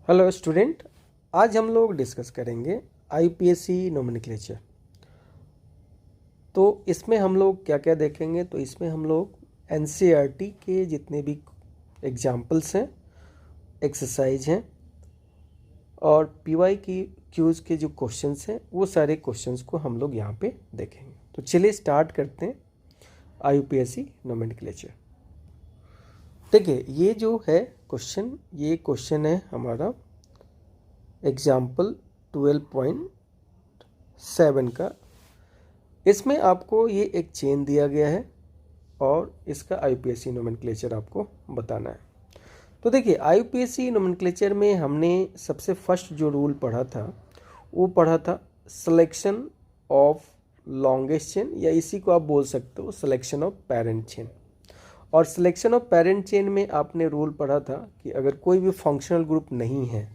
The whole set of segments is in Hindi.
हेलो स्टूडेंट, आज हम लोग डिस्कस करेंगे आईपीएससी नोमेनक्लेचर। तो इसमें हम लोग क्या क्या देखेंगे, तो इसमें हम लोग एनसीईआरटी के जितने भी एग्जाम्पल्स हैं, एक्सरसाइज हैं और पीवाई की क्यूज के जो क्वेश्चंस हैं वो सारे क्वेश्चंस को हम लोग यहाँ पे देखेंगे। तो चलिए स्टार्ट करते हैं आईपीएससी नोमेनक्लेचर। देखिए ये जो है क्वेश्चन, ये क्वेश्चन है हमारा एग्जाम्पल 12.7 का। इसमें आपको ये एक चेन दिया गया है और इसका आईपीएससी नोमेनक्लेचर आपको बताना है। तो देखिए आईपीएससी नोमेनक्लेचर में हमने सबसे फर्स्ट जो रूल पढ़ा था वो पढ़ा था सिलेक्शन ऑफ लॉन्गेस्ट चेन, या इसी को आप बोल सकते हो सिलेक्शन ऑफ पेरेंट चेन। और सिलेक्शन ऑफ पेरेंट चेन में आपने रूल पढ़ा था कि अगर कोई भी फंक्शनल ग्रुप नहीं है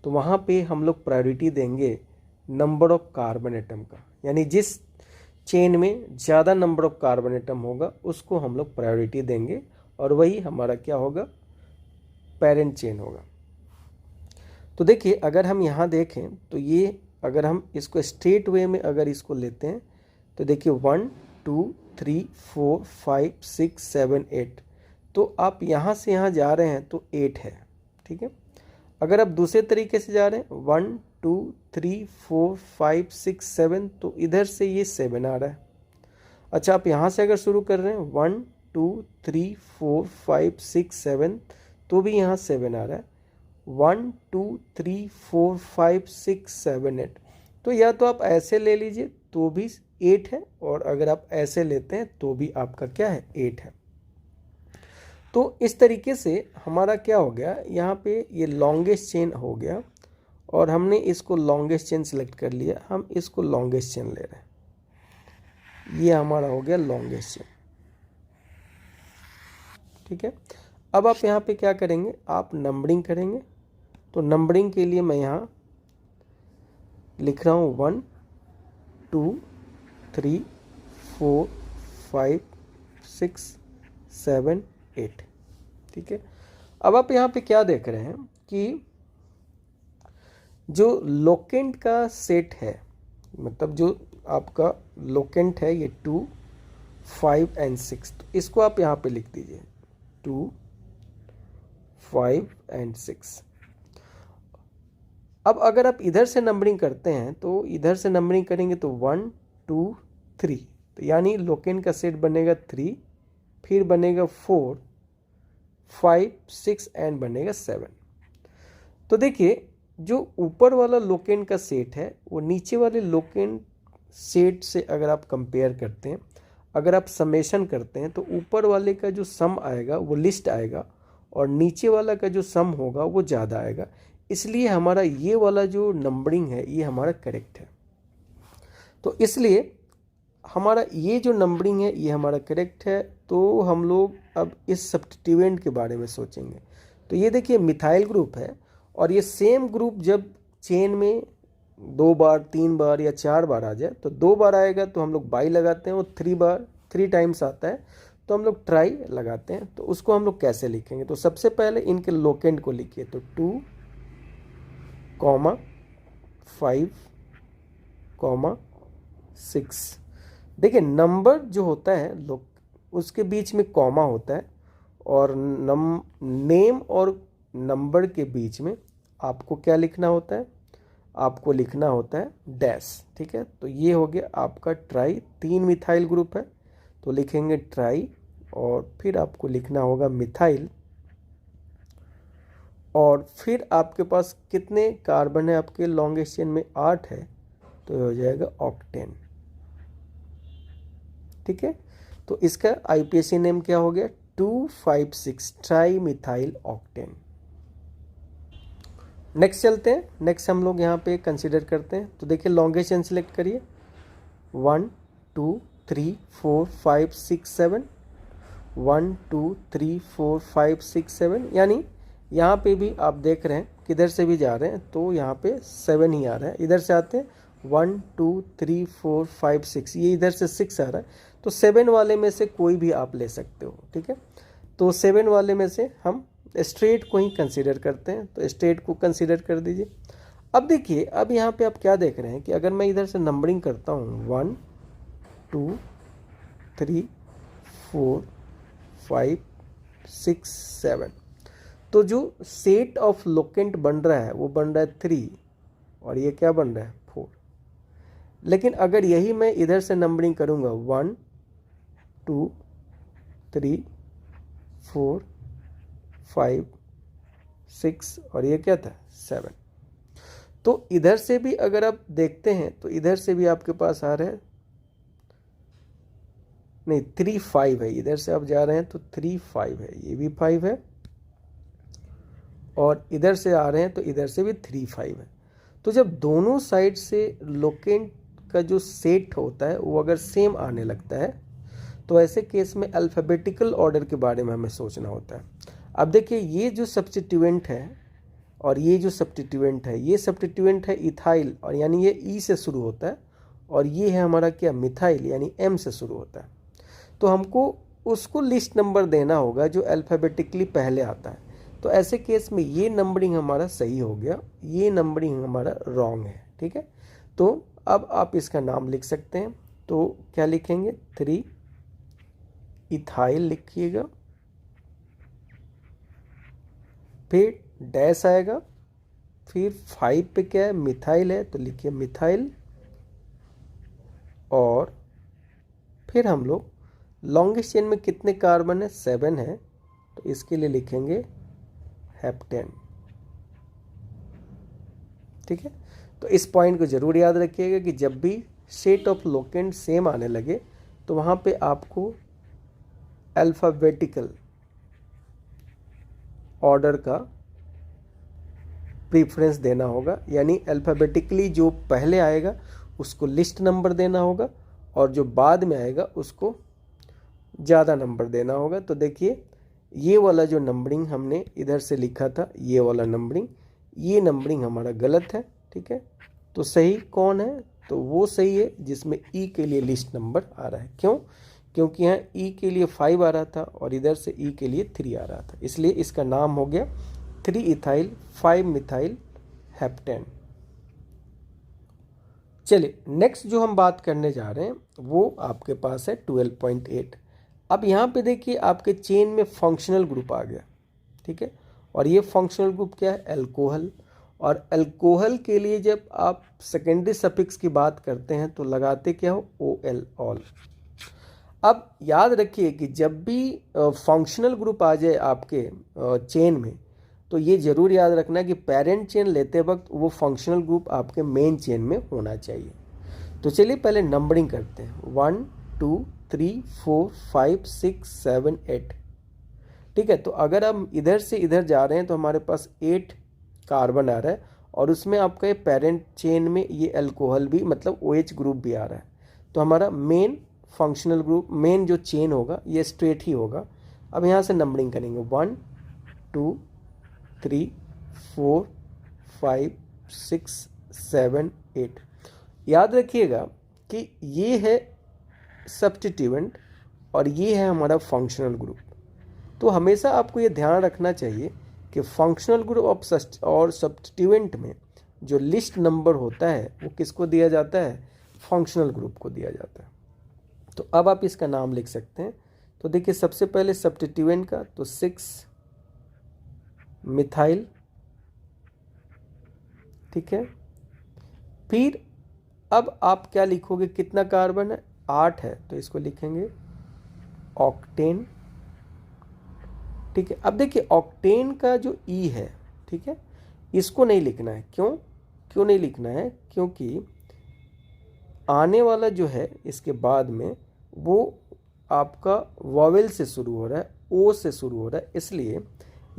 तो वहाँ पे हम लोग प्रायोरिटी देंगे नंबर ऑफ कार्बन एटम का, यानी जिस चेन में ज़्यादा नंबर ऑफ कार्बन एटम होगा उसको हम लोग प्रायोरिटी देंगे और वही हमारा क्या होगा, पेरेंट चेन होगा। तो देखिए अगर हम यहाँ देखें तो ये अगर हम इसको स्ट्रेट वे में अगर इसको लेते हैं तो देखिए 1 2 3 4 5 6 7 8, तो आप यहाँ से यहाँ जा रहे हैं तो 8 है, ठीक है। अगर आप दूसरे तरीके से जा रहे हैं 1 2 3 4 5 6 7, तो इधर से ये 7 आ रहा है। अच्छा, आप यहाँ से अगर शुरू कर रहे हैं 1 2 3 4 5 6 7, तो भी यहाँ 7 आ रहा है। 1 2 3 4 5 6 7 8, तो या तो आप ऐसे ले लीजिए तो भी 8 है, और अगर आप ऐसे लेते हैं तो भी आपका क्या है, 8 है। तो इस तरीके से हमारा क्या हो गया, यहाँ पे ये लॉन्गेस्ट चेन हो गया और हमने इसको लॉन्गेस्ट चेन सेलेक्ट कर लिया, हम इसको लॉन्गेस्ट चेन ले रहे हैं, ये हमारा हो गया लॉन्गेस्ट चेन, ठीक है। अब आप यहाँ पे क्या करेंगे, आप नंबरिंग करेंगे। तो नंबरिंग के लिए मैं यहाँ लिख रहा हूँ 1 2 3 4 5 6 7 8, ठीक है। अब आप यहाँ पे क्या देख रहे हैं कि जो लोकेंट का सेट है, मतलब जो आपका लोकेंट है ये 2 5 एंड 6, तो इसको आप यहाँ पे लिख दीजिए 2 5 एंड 6। अब अगर आप इधर से नंबरिंग करते हैं तो इधर से नंबरिंग करेंगे तो 1 2 3, तो यानी लोकेंट का सेट बनेगा 3, फिर बनेगा 4 5 6 एंड बनेगा 7। तो देखिए जो ऊपर वाला लोकेंट का सेट है वो नीचे वाले लोकेंट सेट से अगर आप कंपेयर करते हैं, अगर आप समेशन करते हैं तो ऊपर वाले का जो सम आएगा वो लिस्ट आएगा और नीचे वाला का जो सम होगा वो ज़्यादा आएगा। इसलिए हमारा ये वाला जो नंबरिंग है ये हमारा करेक्ट है। तो इसलिए हमारा ये जो नंबरिंग है ये हमारा करेक्ट है। तो हम लोग अब इस सब्स्टिट्यूएंट के बारे में सोचेंगे। तो ये देखिए मिथाइल ग्रुप है और ये सेम ग्रुप जब चेन में 2 बार 3 बार या 4 बार आ जाए, तो 2 बार आएगा तो हम लोग बाई लगाते हैं, और 3 टाइम्स आता है तो हम लोग ट्राई लगाते हैं। तो उसको हम लोग कैसे लिखेंगे, तो सबसे पहले इनके लोकेंट को लिखिए, तो 2 5 6। देखिए नंबर जो होता है उसके बीच में कॉमा होता है, और नेम और नंबर के बीच में आपको क्या लिखना होता है, आपको लिखना होता है डैश, ठीक है। तो ये हो गया आपका ट्राई। 3 मिथाइल ग्रुप है तो लिखेंगे ट्राई, और फिर आपको लिखना होगा मिथाइल, और फिर आपके पास कितने कार्बन है आपके लॉन्गेस्ट चेन में, 8 है, तो हो जाएगा ऑक्टेन, ठीक है। तो इसका आईपीएससी नेम क्या हो गया, 256 ट्राई मिथाइल ऑक्टेन। नेक्स्ट चलते हैं, नेक्स्ट हम लोग यहाँ पे कंसीडर करते हैं। तो देखिए लॉन्गेस्ट चेन सेलेक्ट करिए, 1 2 3 4 5 6 7, 1 2 3 4 5 6 7, यानी यहाँ पे भी आप देख रहे हैं किधर से भी जा रहे हैं तो यहाँ पे 7 ही आ रहा है। इधर से आते हैं 1 2 3 4 5 6, ये इधर से 6 आ रहा है, तो 7 वाले में से कोई भी आप ले सकते हो, ठीक है। तो 7 वाले में से हम स्ट्रेट को ही कंसीडर करते हैं, तो स्ट्रेट को कंसीडर कर दीजिए। अब देखिए, अब यहाँ पे आप क्या देख रहे हैं कि अगर मैं इधर से नंबरिंग करता हूँ 1 2 3 4 5 6 7, तो जो सेट ऑफ लोकेंट बन रहा है वो बन रहा है 3 और ये क्या बन रहा है 4। लेकिन अगर यही मैं इधर से नंबरिंग करूँगा 1 2 3 4 5 6 और ये क्या था 7, तो इधर से भी अगर आप देखते हैं तो इधर से भी आपके पास आ रहा है, नहीं 3 5 है, इधर से आप जा रहे हैं तो 3 5 है, ये भी 5 है, और इधर से आ रहे हैं तो इधर से भी 3 5 है। तो जब दोनों साइड से लोकेंट का जो सेट होता है वो अगर सेम आने लगता है तो ऐसे केस में अल्फ़ाबेटिकल ऑर्डर के बारे में हमें सोचना होता है। अब देखिए, ये जो सब्स्टिट्यूएंट है और ये जो सब्स्टिट्यूएंट है, ये सब्स्टिट्यूएंट है इथाइल, और यानी ये ई से शुरू होता है, और ये है हमारा क्या मिथाइल, यानी एम से शुरू होता है। तो हमको उसको लिस्ट नंबर देना होगा जो अल्फ़ाबेटिकली पहले आता है। तो ऐसे केस में ये नंबरिंग हमारा सही हो गया, ये नंबरिंग हमारा रॉन्ग है। ठीक है, तो अब आप इसका नाम लिख सकते हैं। तो क्या लिखेंगे, 3 इथाइल लिखिएगा, फिर डैश आएगा, फिर 5 पे क्या है मिथाइल है तो लिखिए मिथाइल, और फिर हम लोग लॉन्गेस्ट चेन में कितने कार्बन है 7 है, तो इसके लिए लिखेंगे हेप्टेन। ठीक है, तो इस पॉइंट को जरूर याद रखिएगा कि जब भी सेट ऑफ लोकेंट सेम आने लगे तो वहाँ पे आपको अल्फ़ाबेटिकल ऑर्डर का प्रीफरेंस देना होगा, यानी अल्फ़ाबेटिकली जो पहले आएगा उसको लिस्ट नंबर देना होगा और जो बाद में आएगा उसको ज़्यादा नंबर देना होगा। तो देखिए, ये वाला जो नंबरिंग हमने इधर से लिखा था, ये वाला नंबरिंग, ये नंबरिंग हमारा गलत है। ठीक है, तो सही कौन है, तो वो सही है जिसमें ई के लिए लिस्ट नंबर आ रहा है। क्यों, क्योंकि यहाँ ई के लिए 5 आ रहा था और इधर से ई के लिए 3 आ रहा था, इसलिए इसका नाम हो गया 3 इथाइल 5 मिथाइल हेप्टेन। चलिए, नेक्स्ट जो हम बात करने जा रहे हैं वो आपके पास है 12.8। अब यहाँ पे देखिए, आपके चेन में फंक्शनल ग्रुप आ गया। ठीक है, और ये फंक्शनल ग्रुप क्या है, अल्कोहल। और अल्कोहल के लिए जब आप सेकेंडरी सफिक्स की बात करते हैं तो लगाते क्या हो, OL, ऑल। अब याद रखिए कि जब भी फंक्शनल ग्रुप आ जाए आपके चेन में, तो ये जरूर याद रखना कि पेरेंट चेन लेते वक्त वो फंक्शनल ग्रुप आपके मेन चेन में होना चाहिए। तो चलिए पहले नंबरिंग करते हैं, 1 2 3 4 5 6 7 8। ठीक है, तो अगर हम इधर से इधर जा रहे हैं तो हमारे पास 8 कार्बन आ रहा है, और उसमें आपका ये पेरेंट चेन में ये अल्कोहल भी, मतलब OH ग्रुप भी आ रहा है। तो हमारा मेन फंक्शनल ग्रुप, मेन जो चेन होगा ये स्ट्रेट ही होगा। अब यहाँ से नंबरिंग करेंगे, 1 2 3 4 5 6 7 8। याद रखिएगा कि ये है सब्स्टिट्यूएंट और ये है हमारा फंक्शनल ग्रुप। तो हमेशा आपको ये ध्यान रखना चाहिए कि फंक्शनल ग्रुप और सब्स्टिट्यूएंट में जो लिस्ट नंबर होता है वो किसको दिया जाता है, फंक्शनल ग्रुप को दिया जाता है। तो अब आप इसका नाम लिख सकते हैं। तो देखिए, सबसे पहले सब्स्टिट्यूएंट का तो 6 मिथाइल। ठीक है, फिर अब आप क्या लिखोगे, कितना कार्बन है, 8 है, तो इसको लिखेंगे ऑक्टेन। ठीक है, अब देखिए ऑक्टेन का जो ई है, ठीक है, इसको नहीं लिखना है। क्यों नहीं लिखना है, क्योंकि आने वाला जो है इसके बाद में वो आपका वॉवेल से शुरू हो रहा है, ओ से शुरू हो रहा है, इसलिए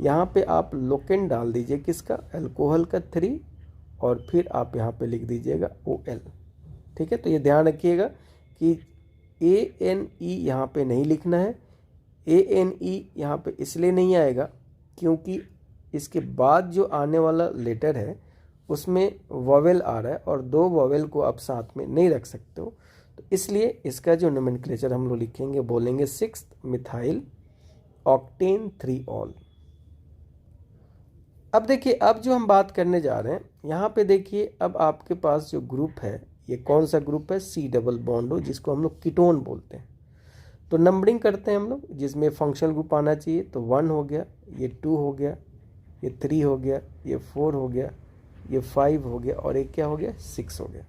यहाँ पे आप लोकेंट डाल दीजिए किसका, अल्कोहल का 3, और फिर आप यहाँ पे लिख दीजिएगा OL। ठीक है, तो ये ध्यान रखिएगा कि ANE यहाँ पे नहीं लिखना है। ANE यहाँ पे इसलिए नहीं आएगा क्योंकि इसके बाद जो आने वाला लेटर है उसमें वॉवेल आ रहा है, और 2 वॉवेल को आप साथ में नहीं रख सकते हो, तो इसलिए इसका जो नोमेनक्लेचर हम लोग लिखेंगे, बोलेंगे 6 मिथाइल ऑक्टेन 3 ऑल। अब देखिए, अब जो हम बात करने जा रहे हैं यहाँ पे देखिए, अब आपके पास जो ग्रुप है ये कौन सा ग्रुप है, सी डबल बॉन्ड हो, जिसको हम लोग कीटोन बोलते हैं। तो नंबरिंग करते हैं हम लोग, जिसमें फंक्शनल ग्रुप आना चाहिए। तो 1 हो गया, ये 2 हो गया, ये 3 हो गया, ये 4 हो गया, ये 5 हो गया, और एक क्या हो गया, 6 हो गया।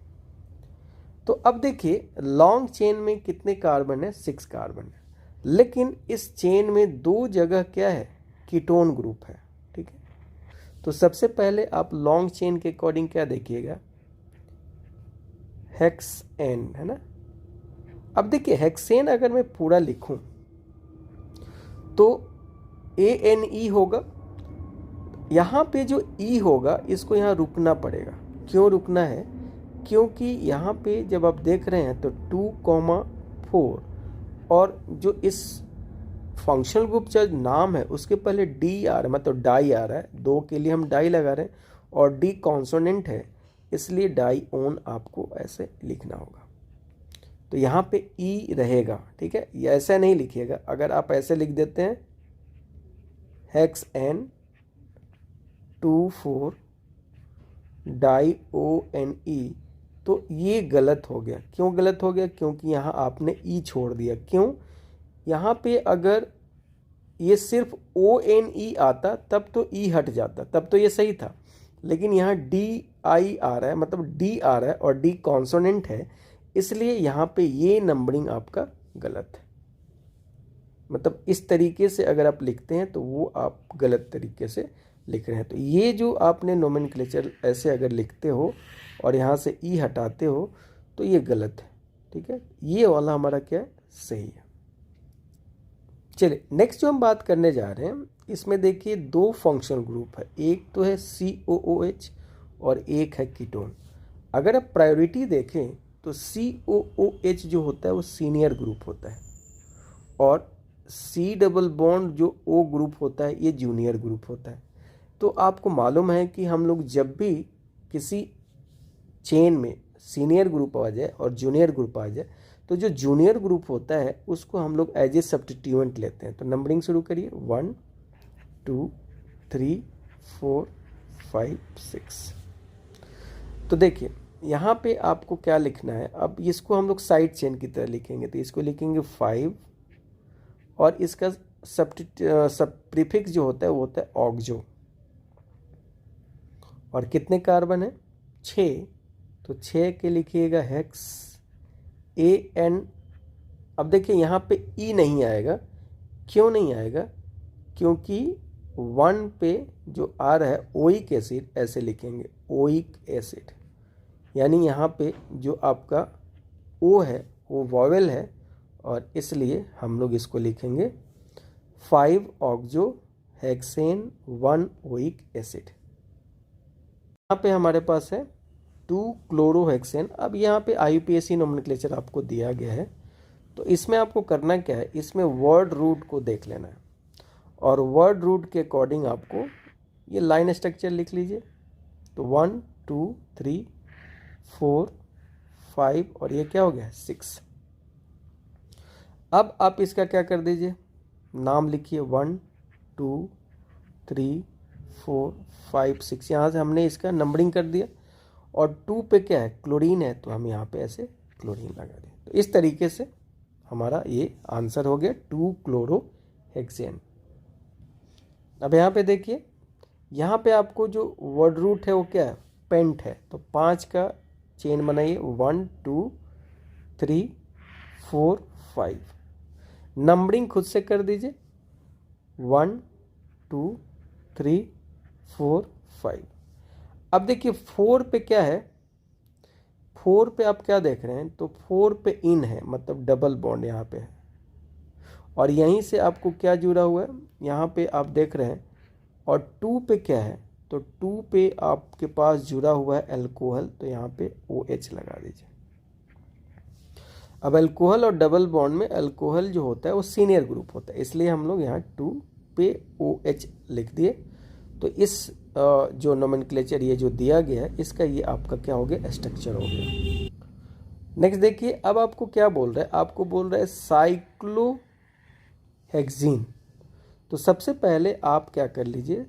तो अब देखिए लॉन्ग चेन में कितने कार्बन है, 6 कार्बन है, लेकिन इस चेन में 2 जगह क्या है, कीटोन ग्रुप है। ठीक है, तो सबसे पहले आप लॉन्ग चेन के अकॉर्डिंग क्या देखिएगा, हेक्स एन, है ना। अब देखिए हेक्सेन अगर मैं पूरा लिखूं तो ANE होगा। यहाँ पे जो E होगा इसको यहाँ रुकना पड़ेगा। क्यों रुकना है, क्योंकि यहाँ पे जब आप देख रहे हैं तो 2,4 और जो इस फंक्शनल ग्रुप का नाम है उसके पहले D आ रहा है, मतलब डाई आ रहा है, 2 के लिए हम डाई लगा रहे हैं, और D कॉन्सोनेंट है, इसलिए डाई ओन आपको ऐसे लिखना होगा। तो यहाँ पे E रहेगा। ठीक है, ये ऐसा नहीं लिखिएगा। अगर आप ऐसे लिख देते हैं हेक्स एन 2,4 डाई ONE, तो ये गलत हो गया। क्यों गलत हो गया, क्योंकि यहाँ आपने E छोड़ दिया। क्यों, यहाँ पे अगर ये सिर्फ ONE आता तब तो E हट जाता, तब तो ये सही था, लेकिन यहाँ DI आ रहा है, मतलब D आ रहा है, और D कॉन्सोनेंट है, इसलिए यहाँ पे ये नंबरिंग आपका गलत है। मतलब इस तरीके से अगर आप लिखते हैं तो वो आप गलत तरीके से लिख रहे हैं। तो ये जो आपने नोमेनक्लेचर ऐसे अगर लिखते हो और यहाँ से E हटाते हो तो ये गलत है। ठीक है, ये वाला हमारा क्या है, सही है। चलिए नेक्स्ट जो हम बात करने जा रहे हैं, इसमें देखिए 2 फंक्शनल ग्रुप है, एक तो है COOH और एक है कीटोन। अगर आप प्रायोरिटी देखें तो COOH जो होता है वो सीनियर ग्रुप होता है, और C डबल बॉन्ड जो O ग्रुप होता है ये जूनियर ग्रुप होता है। तो आपको मालूम है कि हम लोग जब भी किसी चेन में सीनियर ग्रुप आ जाए और जूनियर ग्रुप आ जाए, तो जो जूनियर ग्रुप होता है उसको हम लोग एज ए सब्स्टिट्यूएंट लेते हैं। तो नंबरिंग शुरू करिए, 1 2 3 4 5 6। तो देखिए यहाँ पे आपको क्या लिखना है, अब इसको हम लोग साइड चेन की तरह लिखेंगे। तो इसको लिखेंगे 5, और इसका सब प्रीफिक्स जो होता है वो होता है ऑक्जो, और कितने कार्बन है, 6। तो 6 के लिखिएगा हेक्स AN। अब देखिए यहाँ पे E नहीं आएगा। क्यों नहीं आएगा, क्योंकि 1 पे जो आ रहा है ओइक एसिड, ऐसे लिखेंगे ओइक एसिड, यानी यहाँ पे जो आपका O है वो वॉवेल है, और इसलिए हम लोग इसको लिखेंगे 5 ऑक्जो हेक्सेन 1 ओइक एसिड। यहाँ पे हमारे पास है 2 क्लोरोहेक्सेन। अब यहाँ पे IUPAC नोमेनक्लेचर आपको दिया गया है, तो इसमें आपको करना क्या है, इसमें वर्ड रूट को देख लेना है, और वर्ड रूट के अकॉर्डिंग आपको ये लाइन स्ट्रक्चर लिख लीजिए। तो 1 2 3 4 5, और ये क्या हो गया, 6। अब आप इसका क्या कर दीजिए, नाम लिखिए 1 2 3 4 5 6। यहाँ से हमने इसका नंबरिंग कर दिया, और 2 पे क्या है, क्लोरीन है, तो हम यहाँ पे ऐसे क्लोरीन लगा दें। तो इस तरीके से हमारा ये आंसर हो गया 2 क्लोरोहेक्सेन। अब यहाँ पे देखिए, यहाँ पे आपको जो वर्ड रूट है वो क्या है, पेंट है। तो 5 का चेन बनाइए, 1 2 3 4 5। नंबरिंग खुद से कर दीजिए, 1 2 3 4 5। अब देखिए 4 पे क्या है, 4 पे आप क्या देख रहे हैं, तो 4 पे इन है, मतलब डबल बॉन्ड यहाँ पे है, और यहीं से आपको क्या जुड़ा हुआ है, यहाँ पे आप देख रहे हैं। और 2 पे क्या है, तो 2 पे आपके पास जुड़ा हुआ है अल्कोहल, तो यहाँ पे OH लगा दीजिए। अब अल्कोहल और डबल बॉन्ड में अल्कोहल जो होता है वो सीनियर ग्रुप होता है, इसलिए हम लोग यहाँ 2 पे OH लिख दिए। तो इस जो नोमेनक्लेचर ये जो दिया गया है, इसका ये आपका क्या हो गया, स्ट्रक्चर हो गया। नेक्स्ट देखिए, अब आपको क्या बोल रहा है, आपको बोल रहा है साइक्लोहेक्सीन। तो सबसे पहले आप क्या कर लीजिए,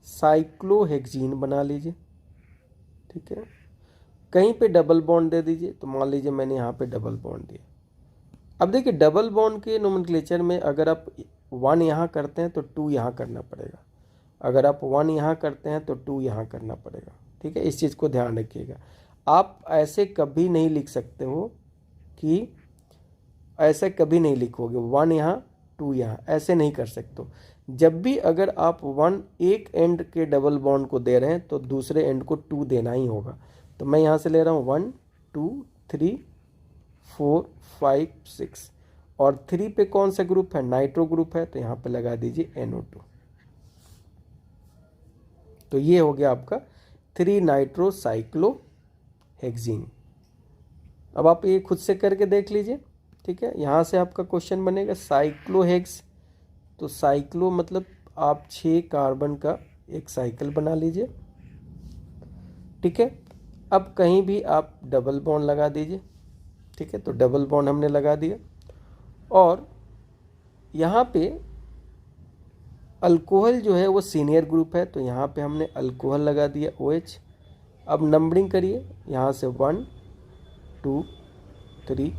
साइक्लोहेक्सीन बना लीजिए, ठीक है। कहीं पे डबल बॉन्ड दे दीजिए, तो मान लीजिए मैंने यहाँ पे डबल बॉन्ड दिया। अब देखिए डबल बॉन्ड के नोमेनक्लेचर में अगर आप 1 यहाँ करते हैं तो 2 यहाँ करना पड़ेगा, अगर आप 1 यहाँ करते हैं तो 2 यहाँ करना पड़ेगा, ठीक है। इस चीज़ को ध्यान रखिएगा। आप ऐसे कभी नहीं लिख सकते हो कि ऐसे कभी नहीं लिखोगे 1 यहाँ 2 यहाँ, ऐसे नहीं कर सकते हो। जब भी अगर आप 1 एक एंड के डबल बॉन्ड को दे रहे हैं तो दूसरे एंड को 2 देना ही होगा। तो मैं यहाँ से ले रहा हूँ 1 2 3 4 5 6 और 3 पे कौन सा ग्रुप है, नाइट्रो ग्रुप है, तो यहाँ पे लगा दीजिए NO2। तो ये हो गया आपका 3 नाइट्रो साइक्लोहेक्सीन। अब आप ये खुद से करके देख लीजिए, ठीक है। यहाँ से आपका क्वेश्चन बनेगा साइक्लोहेक्स, तो साइक्लो मतलब आप 6 कार्बन का एक साइकिल बना लीजिए, ठीक है। अब कहीं भी आप डबल बॉन्ड लगा दीजिए, ठीक है। तो डबल बॉन्ड हमने लगा दिया और यहाँ पे अल्कोहल जो है वो सीनियर ग्रुप है, तो यहाँ पे हमने अल्कोहल लगा दिया OH। अब नंबरिंग करिए यहाँ से 1 2 3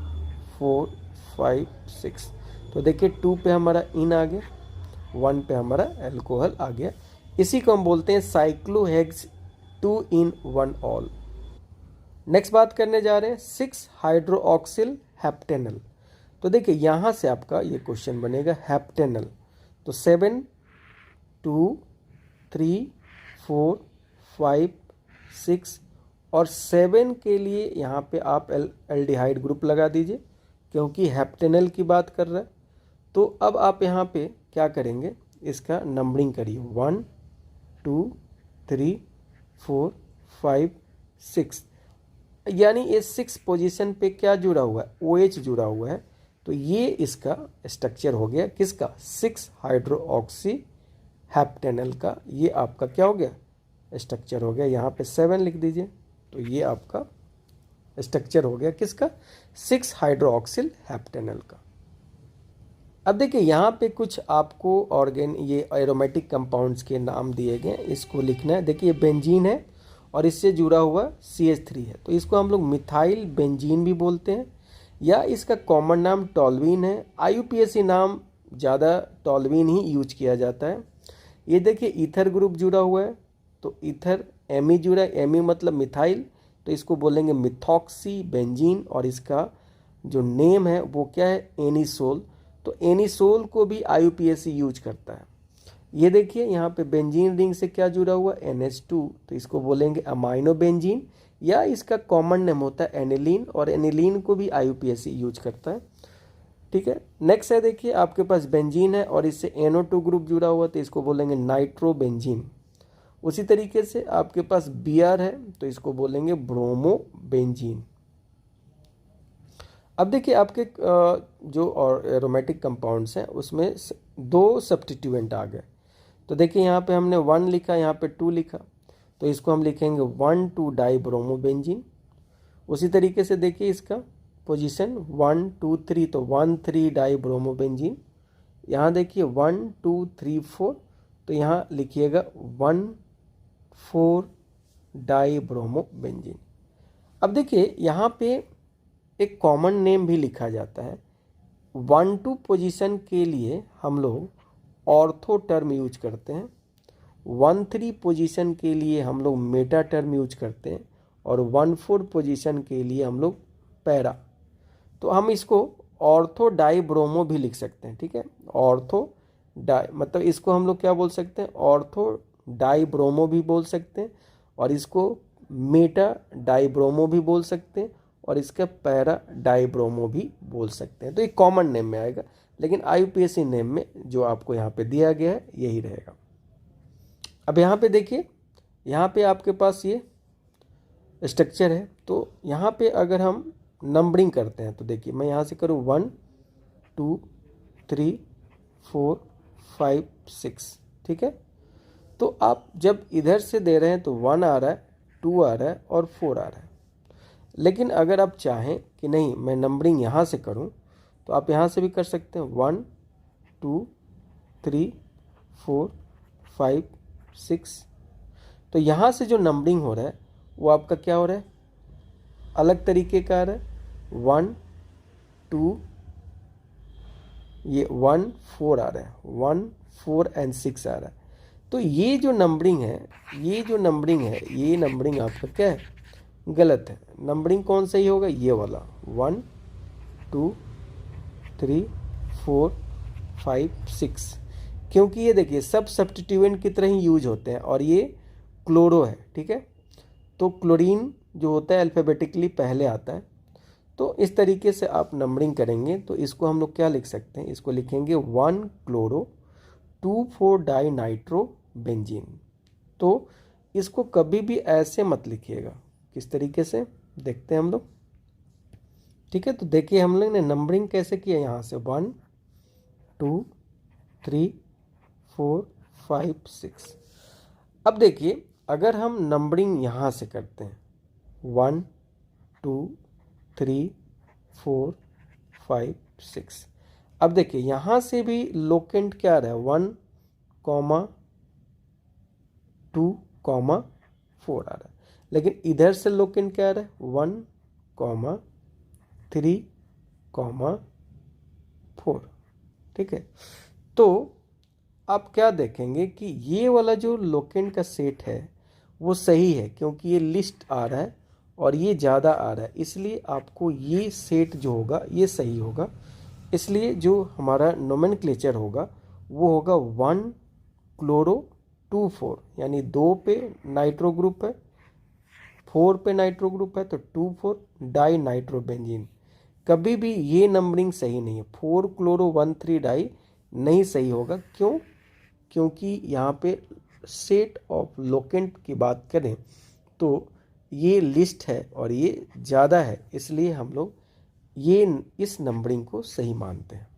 4 5 6। तो देखिए 2 पे हमारा इन आ गया, 1 पे हमारा अल्कोहल आ गया। इसी को हम बोलते हैं साइक्लोहेक्स 2 in 1 ऑल। नेक्स्ट बात करने जा रहे हैं 6 हाइड्रोक्सिल हेप्टेनल। तो देखिए यहाँ से आपका ये क्वेश्चन बनेगा हेप्टेनल। तो 7 2 3 4 5 6 और 7 के लिए यहाँ पे आप एल्डिहाइड ग्रुप लगा दीजिए, क्योंकि हेप्टेनल की बात कर रहा है। तो अब आप यहाँ पे क्या करेंगे, इसका नंबरिंग करिए 1 2 3 4 5 6, यानी ये 6 पोजीशन पे क्या जुड़ा हुआ है, OH जुड़ा हुआ है। तो ये इसका स्ट्रक्चर हो गया किसका, 6 हाइड्रोक्सी हेप्टेनल का। ये आपका क्या हो गया, स्ट्रक्चर हो गया। यहाँ पे 7 लिख दीजिए, तो ये आपका स्ट्रक्चर हो गया किसका, 6 हाइड्रोक्सिल हेप्टेनल का। अब देखिए यहाँ पे कुछ आपको ये एरोमेटिक कंपाउंड्स के नाम दिए गए, इसको लिखना है। देखिए बेंजीन है और इससे जुड़ा हुआ CH3 है, तो इसको हम लोग मिथाइल बेंजीन भी बोलते हैं, या इसका कॉमन नाम टॉल्वीन है। IUPAC नाम ज़्यादा टॉल्वीन ही यूज किया जाता है। ये देखिए ईथर ग्रुप जुड़ा हुआ है, तो ईथर Me जुड़ा है, Me मतलब मिथाइल, तो इसको बोलेंगे मिथॉक्सी बेंजीन, और इसका जो नेम है वो क्या है, एनिसोल। तो एनिसोल को भी IUPAC यूज करता है। ये देखिए यहाँ पे बेंजीन रिंग से क्या जुड़ा हुआ, NH2, तो इसको बोलेंगे अमाइनो बेंजीन, या इसका कॉमन नेम होता है एनिलीन, और एनिलीन को भी IUPAC यूज करता है, ठीक है। नेक्स्ट है देखिए आपके पास बेंजीन है और इससे NO2 ग्रुप जुड़ा हुआ, तो इसको बोलेंगे नाइट्रो बेंजीन। उसी तरीके से आपके पास Br है, तो इसको बोलेंगे ब्रोमो बेंजीन। अब देखिए आपके जो और एरोमेटिक कंपाउंड्स हैं उसमें 2 सब्स्टिट्यूएंट आ गए। तो देखिए यहाँ पे हमने 1 लिखा, यहाँ पे 2 लिखा, तो इसको हम लिखेंगे 1,2 डाई ब्रोमो बेंजीन। उसी तरीके से देखिए इसका पोजीशन 1 2 3, तो 1,3 डाई ब्रोमो बेंजीन। यहाँ देखिए 1 2 3 4, तो यहाँ लिखिएगा 1,4 डाई ब्रोमो बेंजीन। अब देखिए यहाँ पे एक कॉमन नेम भी लिखा जाता है। 1-2 पोजीशन के लिए हम लोग ऑर्थो टर्म यूज करते हैं, 1-3 पोजीशन के लिए हम लोग मेटा टर्म यूज करते हैं, और 1-4 पोजीशन के लिए हम लोग पैरा। तो हम इसको ऑर्थो डाई ब्रोमो भी लिख सकते हैं, ठीक है। ऑर्थो डाई मतलब इसको हम लोग क्या बोल सकते हैं, ऑर्थो डाई ब्रोमो भी बोल सकते हैं, और इसको मेटा डाई ब्रोमो भी बोल सकते हैं, और इसका पैरा डाई ब्रोमो भी बोल सकते हैं। तो ये कॉमन नेम में आएगा, लेकिन IUPAC नेम में जो आपको यहाँ पे दिया गया है यही रहेगा। अब यहाँ पे देखिए, यहाँ पे आपके पास ये स्ट्रक्चर है, तो यहाँ पे अगर हम नंबरिंग करते हैं तो देखिए मैं यहाँ से करूँ 1 2 3 4 5 6, ठीक है। तो आप जब इधर से दे रहे हैं तो 1 आ रहा है, 2 आ रहा है और 4 आ रहा है। लेकिन अगर आप चाहें कि नहीं मैं नंबरिंग यहाँ से करूँ, तो आप यहाँ से भी कर सकते हैं 1 2 3 4 5 6। तो यहाँ से जो नंबरिंग हो रहा है वो आपका क्या हो रहा है, अलग तरीके का आ रहा है। 1 2, ये 1 4 आ रहा है, 1 4 एंड 6 आ रहा है। तो ये जो नंबरिंग है, ये नंबरिंग आपका क्या है, गलत है। नंबरिंग कौन सही होगा, ये वाला 1 2 3 4 5 6, क्योंकि ये देखिए सब सब्स्टिट्यूएंट की तरह ही यूज होते हैं और ये क्लोरो है, ठीक है। तो क्लोरीन जो होता है अल्फ़ाबेटिकली पहले आता है। तो इस तरीके से आप नंबरिंग करेंगे तो इसको हम लोग क्या लिख सकते हैं, इसको लिखेंगे 1 क्लोरो 2 4 डाई नाइट्रो बेंजीन। तो इसको कभी भी ऐसे मत लिखिएगा, किस तरीके से देखते हैं हम लोग, ठीक है। तो देखिए हम लोग ने नंबरिंग कैसे किया, यहाँ से 1 2 3 4 5 6। अब देखिए अगर हम नंबरिंग यहाँ से करते हैं 1 2 3 4 5 6, अब देखिए यहाँ से भी लोकेंट क्या आ रहा है, 1 2 4 आ रहा है, लेकिन इधर से लोकेंट क्या आ रहा है, 1 3 4, ठीक है। तो आप क्या देखेंगे कि ये वाला जो लोकेंट का सेट है वो सही है, क्योंकि ये लिस्ट आ रहा है और ये ज़्यादा आ रहा है, इसलिए आपको ये सेट जो होगा ये सही होगा। इसलिए जो हमारा नोमेनक्लेचर होगा वो होगा 1 क्लोरो 2 4, यानी 2 पे नाइट्रो ग्रुप है, 4 पे नाइट्रो ग्रुप है, तो 2 4 डाई नाइट्रो बेंजीन। कभी भी ये नंबरिंग सही नहीं है, 4 क्लोरो 1 3 डाई नहीं सही होगा। क्यों, क्योंकि यहाँ पे सेट ऑफ लोकेंट की बात करें तो ये लिस्ट है और ये ज़्यादा है, इसलिए हम लोग ये इस नंबरिंग को सही मानते हैं।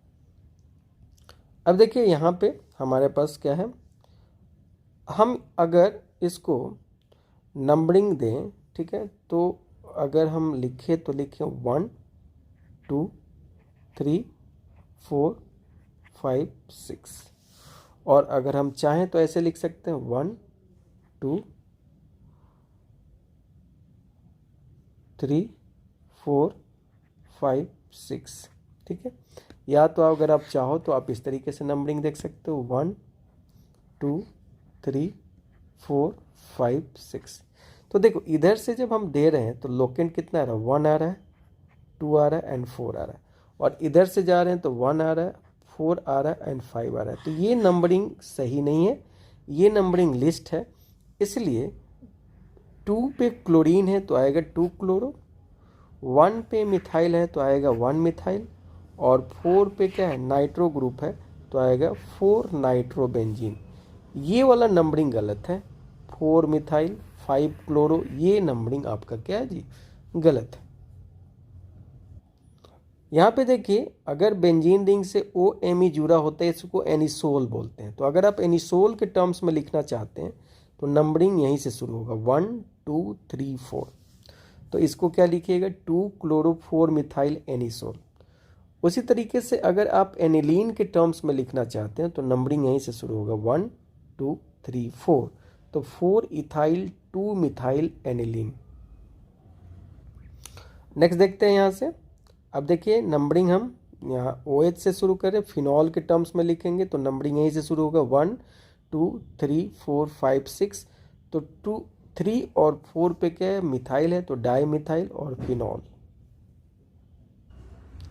अब देखिए यहाँ पे हमारे पास क्या है, हम अगर इसको नंबरिंग दें, ठीक है, तो अगर हम लिखें तो लिखें 1 2 3 4 5 6, और अगर हम चाहें तो ऐसे लिख सकते हैं 1 2 3 4 5 6, ठीक है। या तो अगर आप चाहो तो आप इस तरीके से नंबरिंग देख सकते हो 1 2 3 4 5 6। तो देखो इधर से जब हम दे रहे हैं तो लोकेंट कितना आ रहा है, 1 आ रहा है, 2 आ रहा है एंड 4 आ रहा है, और इधर से जा रहे हैं तो 1 आ रहा है, 4 आ रहा है एंड 5 आ रहा है। तो ये नंबरिंग सही नहीं है, ये नंबरिंग लिस्ट है। इसलिए 2 पे क्लोरीन है तो आएगा 2 क्लोरो, 1 पे मिथाइल है तो आएगा 1 मिथाइल, और 4 पे क्या है नाइट्रो ग्रुप है तो आएगा 4 नाइट्रो बेंजीन। ये वाला नंबरिंग गलत है, 4 मिथाइल 5 क्लोरो, ये नंबरिंग आपका क्या है जी, गलत है। यहाँ पे देखिए अगर बेंजीन रिंग से OMe जुड़ा होता है इसको एनिसोल बोलते हैं। तो अगर आप एनिसोल के टर्म्स में लिखना चाहते हैं तो नंबरिंग यहीं से शुरू होगा 1 2 3 4। तो इसको क्या लिखिएगा, 2 क्लोरो 4 मिथाइल एनिसोल। उसी तरीके से अगर आप एनिलीन के टर्म्स में लिखना चाहते हैं तो नंबरिंग यहीं से शुरू होगा 1 2 3 4। तो 4 इथाइल 2 मिथाइल एनिलीन। नेक्स्ट देखते हैं यहाँ से। अब देखिए नंबरिंग हम यहाँ OH से शुरू करें, फिनॉल के टर्म्स में लिखेंगे तो नंबरिंग यहीं से शुरू होगा 1 2 3 4 5 6। तो 2 3 और 4 पे क्या है, मिथाइल है, तो डाई मिथाइल और फिनॉल।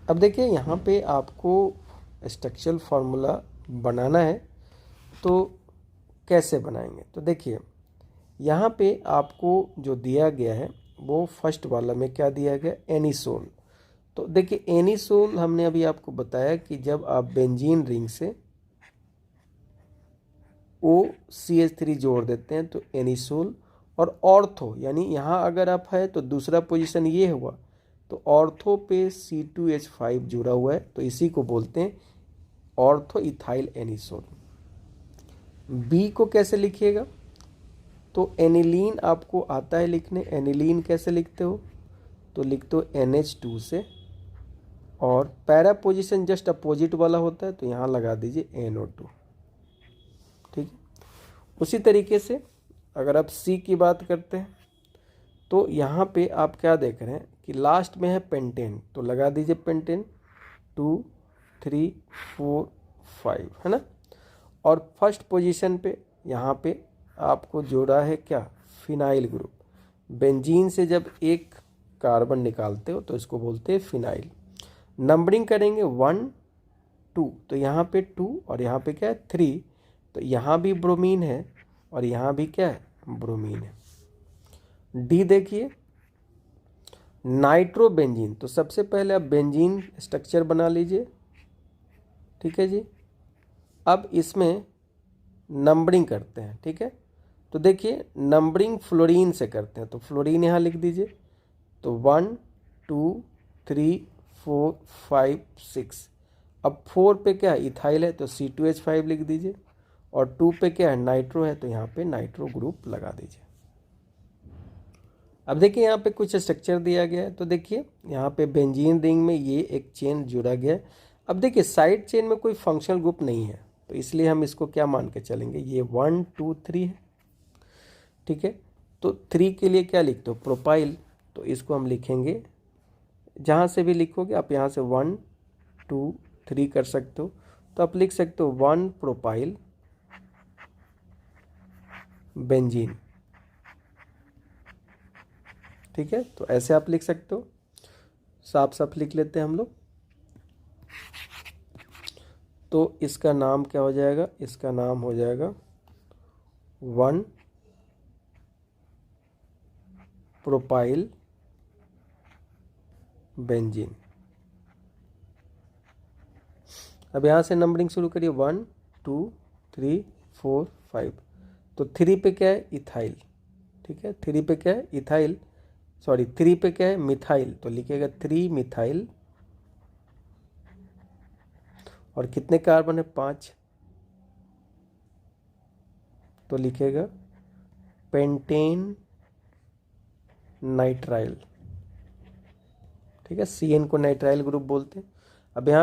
अब देखिए यहाँ पे आपको स्ट्रक्चरल फार्मूला बनाना है, तो कैसे बनाएंगे। तो देखिए यहाँ पे आपको जो दिया गया है वो फर्स्ट वाला में क्या दिया गया, एनिसोल। तो देखिए एनिसोल हमने अभी आपको बताया कि जब आप बेंजीन रिंग से OCH3 जोड़ देते हैं तो एनिसोल, और ऑर्थो यानी यहाँ अगर आप है तो दूसरा पोजीशन ये हुआ, तो ऑर्थो पे C2H5 जुड़ा हुआ है तो इसी को बोलते हैं ऑर्थो इथाइल एनिसोल। बी को कैसे लिखिएगा, तो एनिलीन आपको आता है लिखने, एनिलीन कैसे लिखते हो, तो लिखते हो NH2 से, और पैरा पोजीशन जस्ट अपोजिट वाला होता है तो यहाँ लगा दीजिए NO2, ठीक है। उसी तरीके से अगर आप सी की बात करते हैं तो यहाँ पे आप क्या देख रहे हैं कि लास्ट में है पेंटेन, तो लगा दीजिए पेंटेन 2 3 4 5, है ना। और फर्स्ट पोजीशन पे यहाँ पे आपको जोड़ा है क्या, फिनाइल ग्रुप। बेंजीन से जब एक कार्बन निकालते हो तो इसको बोलते हैं फिनाइल। नंबरिंग करेंगे 1 2, तो यहाँ पे 2 और यहाँ पे क्या है 3, तो यहाँ भी ब्रोमीन है और यहाँ भी क्या है, ब्रोमीन है। डी देखिए नाइट्रोबेंजीन, तो सबसे पहले आप बेंजीन स्ट्रक्चर बना लीजिए, ठीक है जी। अब इसमें नंबरिंग करते हैं, ठीक है। तो देखिए नंबरिंग फ्लोरीन से करते हैं, तो फ्लोरीन यहाँ लिख दीजिए। तो 1 2 3 4 5 6। अब 4 पे क्या है, इथाइल है, तो C2H5 लिख दीजिए। और 2 पे क्या है, नाइट्रो है, तो यहाँ पे नाइट्रो ग्रुप लगा दीजिए। अब देखिए यहाँ पे कुछ स्ट्रक्चर दिया गया है, तो देखिए यहाँ पे बेंजीन रिंग में ये एक चेन जुड़ा गया है। अब देखिए साइड चेन में कोई फंक्शनल ग्रुप नहीं है, तो इसलिए हम इसको क्या मान के चलेंगे, ये 1 2 3 है, ठीक है। तो 3 के लिए क्या लिखते हो, प्रोपाइल, तो इसको हम लिखेंगे, जहाँ से भी लिखोगे आप यहाँ से 1 2 3 कर सकते हो, तो आप लिख सकते हो 1 प्रोपाइल बेंजीन, ठीक है। तो ऐसे आप लिख सकते हो, साफ साफ लिख लेते हैं हम लोग। तो इसका नाम क्या हो जाएगा, इसका नाम हो जाएगा 1 प्रोपाइल बेंजीन। अब यहाँ से नंबरिंग शुरू करिए 1 2 3 4 5। तो 3 पे क्या है, इथाइल, ठीक है। 3 पे क्या है, इथाइल, सॉरी 3 पे क्या है, मिथाइल, तो लिखेगा 3 मिथाइल। और कितने कार्बन है, 5, तो लिखेगा पेंटेन नाइट्राइल, ठीक है। CN को नाइट्राइल ग्रुप बोलते हैं। अब यहाँ